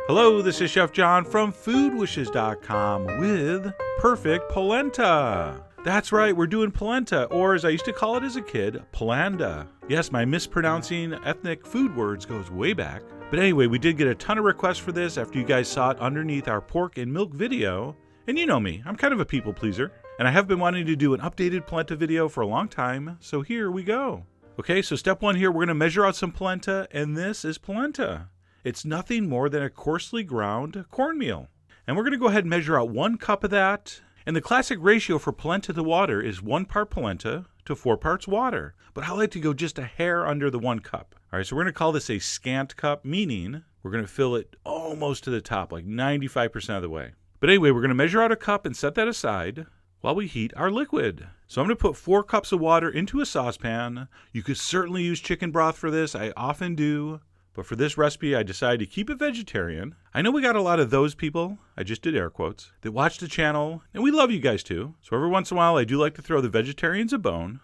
Hello, this is Chef John from foodwishes.com with perfect polenta. That's right, we're doing polenta, or as I used to call it as a kid, polenta. Yes, my mispronouncing ethnic food words goes way back. But anyway, we did get a ton of requests for this after you guys saw it underneath our pork and milk video. And you know me, I'm kind of a people pleaser. And I have been wanting to do an updated polenta video for a long time, so here we go. Okay, so step one here, we're going to measure out some polenta, and this is polenta. It's nothing more than a coarsely ground cornmeal. And we're going to go ahead and measure out 1 cup of that. And the classic ratio for polenta to water is 1 part polenta to 4 parts water. But I like to go just a hair under the 1 cup. All right, so we're going to call this a scant cup, meaning we're going to fill it almost to the top, like 95% of the way. But anyway, we're going to measure out a cup and set that aside while we heat our liquid. So I'm going to put 4 cups of water into a saucepan. You could certainly use chicken broth for this. I often do. But for this recipe, I decided to keep it vegetarian. I know we got a lot of those people, I just did air quotes, that watch the channel, and we love you guys too. So every once in a while, I do like to throw the vegetarians a bone.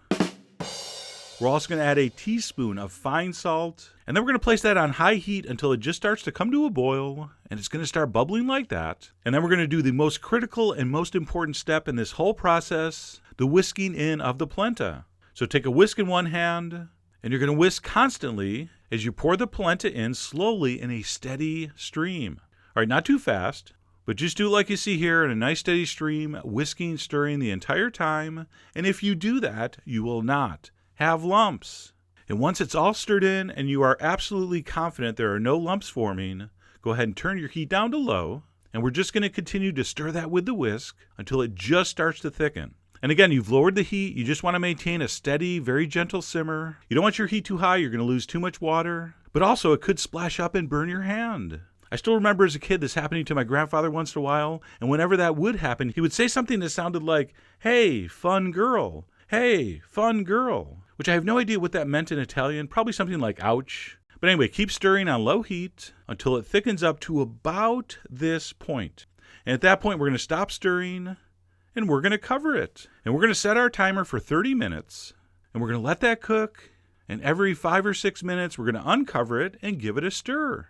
We're also going to add a teaspoon of fine salt, and then we're going to place that on high heat until it just starts to come to a boil, and it's going to start bubbling like that. And then we're going to do the most critical and most important step in this whole process, the whisking in of the polenta. So take a whisk in one hand, and you're going to whisk constantly as you pour the polenta in slowly in a steady stream. All right, not too fast, but just do it like you see here in a nice steady stream, whisking, stirring the entire time. And if you do that, you will not have lumps. And once it's all stirred in and you are absolutely confident there are no lumps forming, go ahead and turn your heat down to low. And we're just going to continue to stir that with the whisk until it just starts to thicken. And again, you've lowered the heat. You just want to maintain a steady, very gentle simmer. You don't want your heat too high. You're going to lose too much water. But also, it could splash up and burn your hand. I still remember as a kid this happening to my grandfather once in a while. And whenever that would happen, he would say something that sounded like, "Hey, fun girl. Hey, fun girl." Which I have no idea what that meant in Italian. Probably something like ouch. But anyway, keep stirring on low heat until it thickens up to about this point. And at that point, we're going to stop stirring. And we're going to cover it. And we're going to set our timer for 30 minutes. And we're going to let that cook. And every 5 or 6 minutes, we're going to uncover it and give it a stir.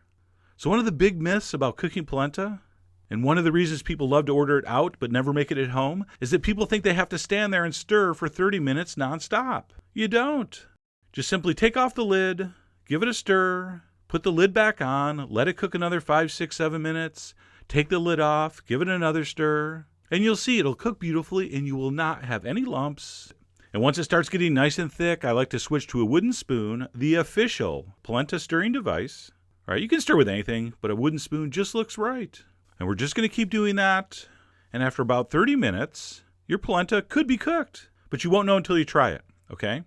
So one of the big myths about cooking polenta, and one of the reasons people love to order it out but never make it at home, is that people think they have to stand there and stir for 30 minutes nonstop. You don't. Just simply take off the lid, give it a stir, put the lid back on, let it cook another 5, 6, 7 minutes, take the lid off, give it another stir. And you'll see it'll cook beautifully and you will not have any lumps. And once it starts getting nice and thick, I like to switch to a wooden spoon, the official polenta stirring device. All right, you can stir with anything, but a wooden spoon just looks right. And we're just going to keep doing that. And after about 30 minutes, your polenta could be cooked, but you won't know until you try it, okay?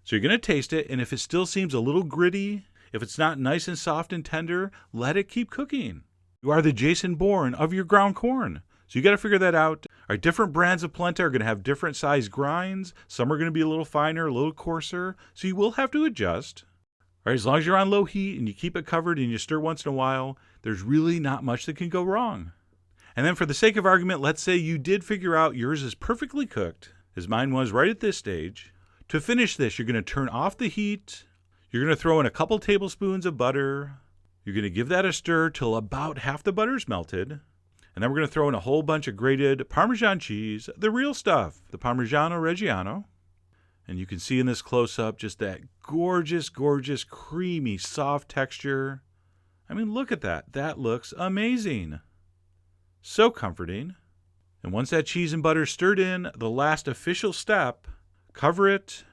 So you're going to taste it, and if it still seems a little gritty, if it's not nice and soft and tender, let it keep cooking. You are the Jason Bourne of your ground corn. So you got to figure that out. Our different brands of polenta are going to have different size grinds. Some are going to be a little finer, a little coarser. So you will have to adjust. All right, as long as you're on low heat and you keep it covered and you stir once in a while, there's really not much that can go wrong. And then for the sake of argument, let's say you did figure out yours is perfectly cooked, as mine was right at this stage. To finish this, you're going to turn off the heat. You're going to throw in a couple tablespoons of butter. You're going to give that a stir till about half the butter's melted. And then we're going to throw in a whole bunch of grated Parmesan cheese, the real stuff, the Parmigiano Reggiano. And you can see in this close-up just that gorgeous, gorgeous, creamy, soft texture. I mean, look at that. That looks amazing. So comforting. And once that cheese and butter stirred in, the last official step, cover it,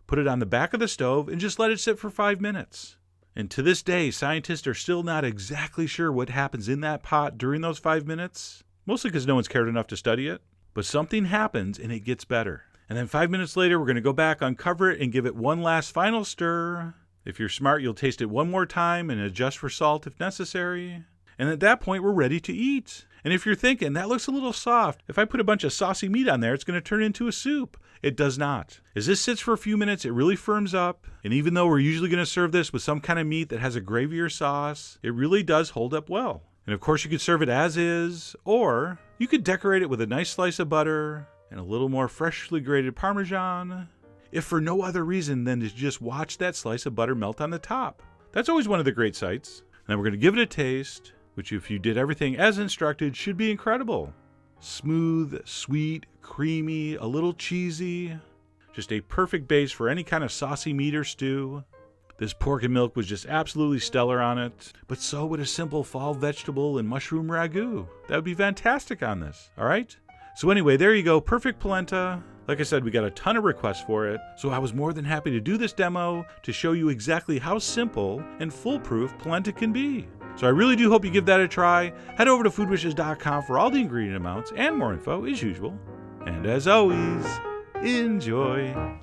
put it on the back of the stove, and just let it sit for 5 minutes. And to this day, scientists are still not exactly sure what happens in that pot during those 5 minutes, mostly because no one's cared enough to study it. But something happens and it gets better. And then 5 minutes later, we're going to go back, uncover it, and give it one last final stir. If you're smart, you'll taste it one more time and adjust for salt if necessary. And at that point, we're ready to eat. And if you're thinking, that looks a little soft, if I put a bunch of saucy meat on there, it's going to turn into a soup. It does not. As this sits for a few minutes, it really firms up. And even though we're usually going to serve this with some kind of meat that has a gravy or sauce, it really does hold up well. And of course, you could serve it as is, or you could decorate it with a nice slice of butter and a little more freshly grated Parmesan, if for no other reason than to just watch that slice of butter melt on the top. That's always one of the great sights. And then we're going to give it a taste. which if you did everything as instructed should be incredible. Smooth, sweet, creamy, a little cheesy. Just a perfect base for any kind of saucy meat or stew. This pork and milk was just absolutely stellar on it, but so would a simple fall vegetable and mushroom ragu. That would be fantastic on this, all right? So anyway, there you go, perfect polenta. Like I said, we got a ton of requests for it, so I was more than happy to do this demo to show you exactly how simple and foolproof polenta can be. So I really do hope you give that a try. Head over to foodwishes.com for all the ingredient amounts and more info as usual. And as always, enjoy.